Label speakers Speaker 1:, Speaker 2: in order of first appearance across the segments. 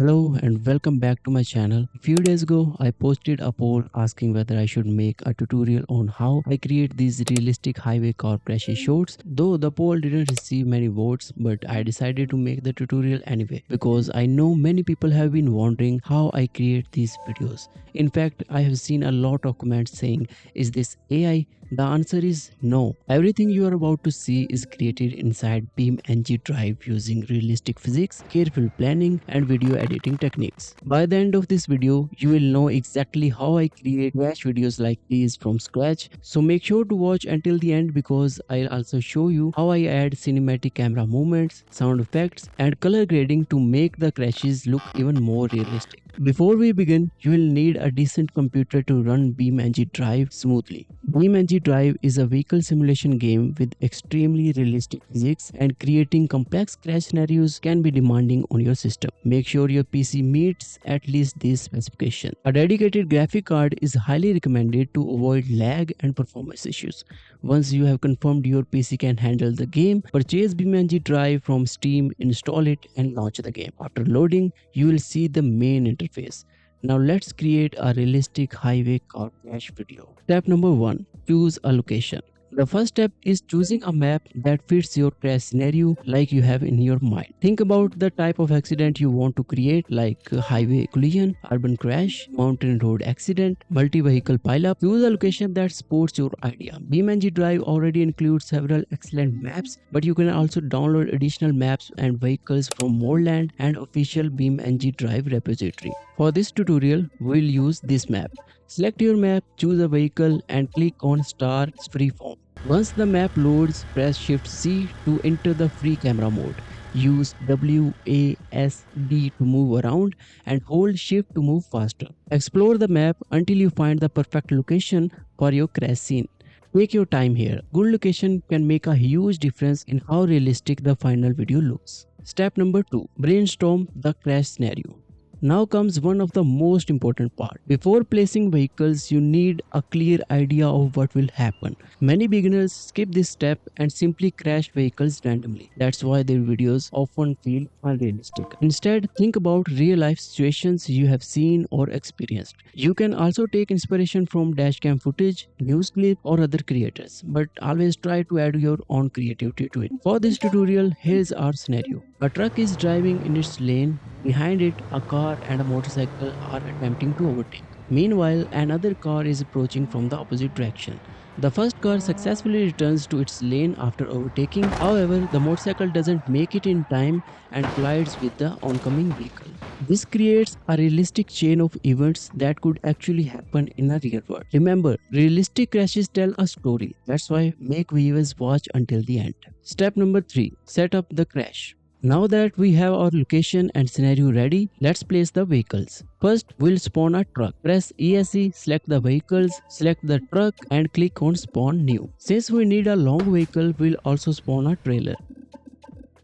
Speaker 1: Hello and welcome back to my channel. A few days ago, I posted a poll asking whether I should make a tutorial on how I create these realistic highway car crashes shorts. Though the poll didn't receive many votes, but I decided to make the tutorial anyway because I know many people have been wondering how I create these videos. In fact, I have seen a lot of comments saying, "Is this AI?" The answer is no. Everything you are about to see is created inside BeamNG.drive using realistic physics, careful planning, and video editing techniques. By the end of this video, you will know exactly how I create crash videos like these from scratch. So make sure to watch until the end because I'll also show you how I add cinematic camera movements, sound effects, and color grading to make the crashes look even more realistic. Before we begin, you will need a decent computer to run BeamNG.drive smoothly. BeamNG.drive is a vehicle simulation game with extremely realistic physics, and creating complex crash scenarios can be demanding on your system. Make sure your PC meets at least these specifications. A dedicated graphic card is highly recommended to avoid lag and performance issues. Once you have confirmed your PC can handle the game, purchase BeamNG.drive from Steam, install it, and launch the game. After loading, you will see the main interface. Now let's create a realistic highway car crash video. Step number 1. Choose a location. The first step is choosing a map that fits your crash scenario like you have in your mind. Think about the type of accident you want to create, like highway collision, urban crash, mountain road accident, multi-vehicle pileup. Choose a location that supports your idea. BeamNG.drive already includes several excellent maps, but you can also download additional maps and vehicles from Moreland and official BeamNG.drive repository. For this tutorial, we'll use this map. Select your map, choose a vehicle, and click on Start Freeform. Once the map loads, press Shift C to enter the free camera mode. Use WASD to move around and hold Shift to move faster. Explore the map until you find the perfect location for your crash scene. Take your time here. Good location can make a huge difference in how realistic the final video looks. Step number 2. Brainstorm the crash scenario. Now comes one of the most important part. Before placing vehicles, you need a clear idea of what will happen. Many beginners skip this step and simply crash vehicles randomly. That's why their videos often feel unrealistic. Instead, think about real life situations you have seen or experienced. You can also take inspiration from dashcam footage, news clip, or other creators, but always try to add your own creativity to it. For this tutorial, here's our scenario. A truck is driving in its lane. Behind it, a car and a motorcycle are attempting to overtake. Meanwhile, another car is approaching from the opposite direction. The first car successfully returns to its lane after overtaking. However, the motorcycle doesn't make it in time and collides with the oncoming vehicle. This creates a realistic chain of events that could actually happen in a real world. Remember, realistic crashes tell a story. That's why make viewers watch until the end. Step number 3. Set up the crash. Now that we have our location and scenario ready, let's place the vehicles. First, we'll spawn a truck. Press ESC, select the vehicles, select the truck, and click on Spawn New. Since we need a long vehicle, we'll also spawn a trailer.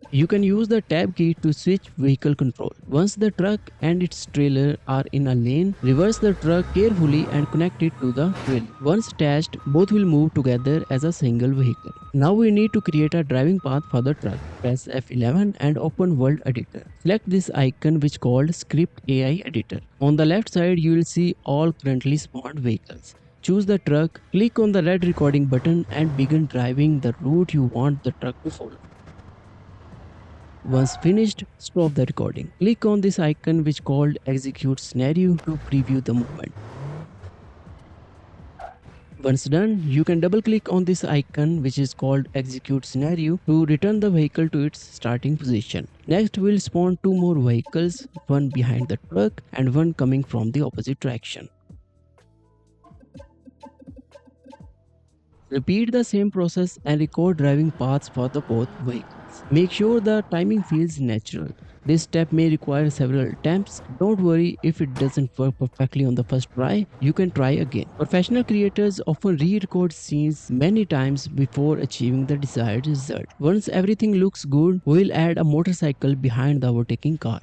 Speaker 1: You can use the tab key to switch vehicle control. Once the truck and its trailer are in a lane, reverse the truck carefully and connect it to the trailer. Once attached, both will move together as a single vehicle. Now we need to create a driving path for the truck. Press F11 and open World Editor. Select this icon which called Script AI Editor. On the left side, you will see all currently spawned vehicles. Choose the truck, click on the red recording button and begin driving the route you want the truck to follow. Once finished, stop the recording. Click on this icon which called Execute Scenario to preview the movement. Once done, you can double click on this icon which is called Execute Scenario to return the vehicle to its starting position. Next, we'll spawn 2 more vehicles, one behind the truck and one coming from the opposite direction. Repeat the same process and record driving paths for the both vehicles. Make sure the timing feels natural. This step may require several attempts. Don't worry if it doesn't work perfectly on the first try, you can try again. Professional creators often re-record scenes many times before achieving the desired result. Once everything looks good, we'll add a motorcycle behind the overtaking car.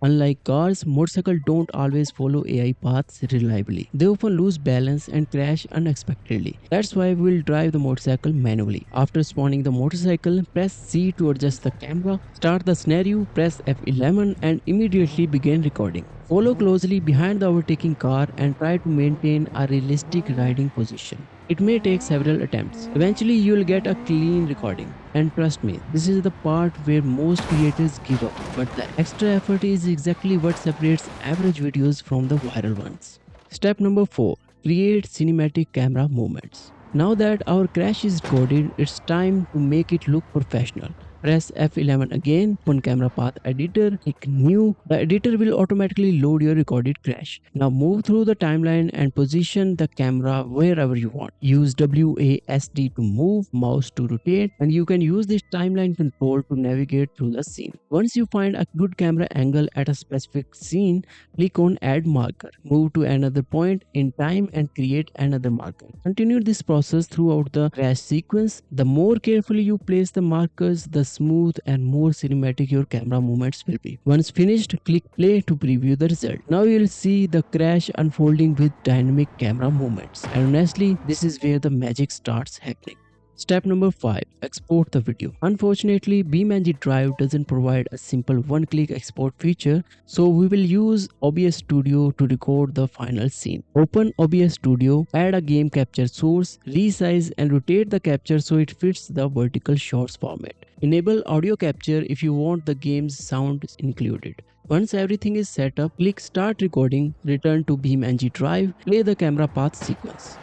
Speaker 1: Unlike cars, motorcycles don't always follow AI paths reliably. They often lose balance and crash unexpectedly. That's why we'll drive the motorcycle manually. After spawning the motorcycle, press C to adjust the camera, start the scenario, press F11 and immediately begin recording. Follow closely behind the overtaking car and try to maintain a realistic riding position. It may take several attempts. Eventually, you'll get a clean recording. And trust me, this is the part where most creators give up. But the extra effort is exactly what separates average videos from the viral ones. Step number 4. Create cinematic camera movements. Now that our crash is recorded, it's time to make it look professional. Press F11 again, open camera path editor, click new. The editor will automatically load your recorded crash. Now move through the timeline and position the camera wherever you want. Use WASD to move, mouse to rotate, and you can use this timeline control to navigate through the scene. Once you find a good camera angle at a specific scene, click on add marker. Move to another point in time and create another marker. Continue this process throughout the crash sequence. The more carefully you place the markers, the smooth and more cinematic your camera movements will be. Once finished, click play to preview the result. Now you'll see the crash unfolding with dynamic camera movements. And honestly, this is where the magic starts happening. Step number 5. Export the video. Unfortunately, BeamNG.drive doesn't provide a simple one-click export feature, so we will use OBS Studio to record the final scene. Open OBS Studio, add a game capture source, resize and rotate the capture so it fits the vertical shots format. Enable audio capture if you want the game's sound included. Once everything is set up, click Start Recording, return to BeamNG.drive, play the camera path sequence.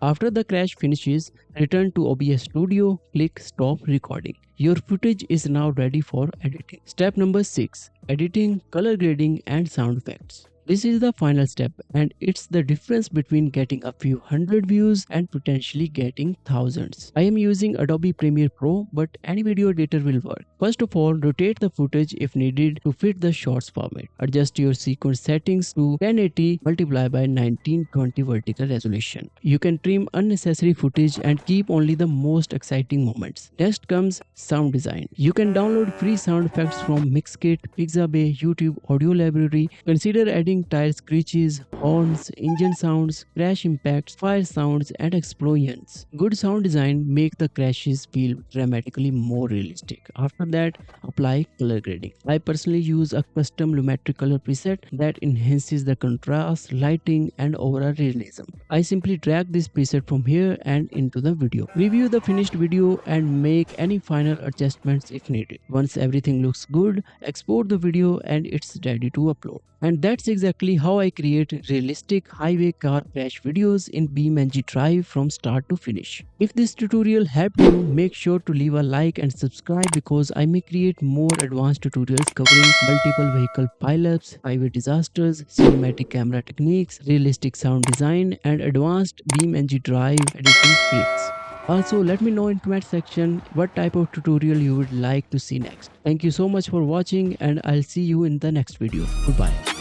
Speaker 1: After the crash finishes, return to OBS Studio, click Stop Recording. Your footage is now ready for editing. Step number 6. Editing, color grading and sound effects. This is the final step and it's the difference between getting a few hundred views and potentially getting thousands. I am using Adobe Premiere Pro, but any video editor will work. First of all, rotate the footage if needed to fit the shots format. Adjust your sequence settings to 1080 multiply by 1920 vertical resolution. You can trim unnecessary footage and keep only the most exciting moments. Next comes sound design. You can download free sound effects from Mixkit, Pixabay, YouTube Audio Library. Consider adding tire screeches, horns, engine sounds, crash impacts, fire sounds and explosions. Good sound design make the crashes feel dramatically more realistic. After that, apply color grading. I personally use a custom lumetric color preset that enhances the contrast, lighting and overall realism. I simply drag this preset from here and into the video. Review the finished video and make any final adjustments if needed. Once everything looks good, export the video and it's ready to upload. And that's exactly how I create realistic highway car crash videos in BeamNG.drive from start to finish. If this tutorial helped you, make sure to leave a like and subscribe because I may create more advanced tutorials covering multiple vehicle pileups, highway disasters, cinematic camera techniques, realistic sound design, and advanced BeamNG.drive editing tricks. Also, let me know in comment section what type of tutorial you would like to see next. Thank you so much for watching and I'll see you in the next video. Goodbye.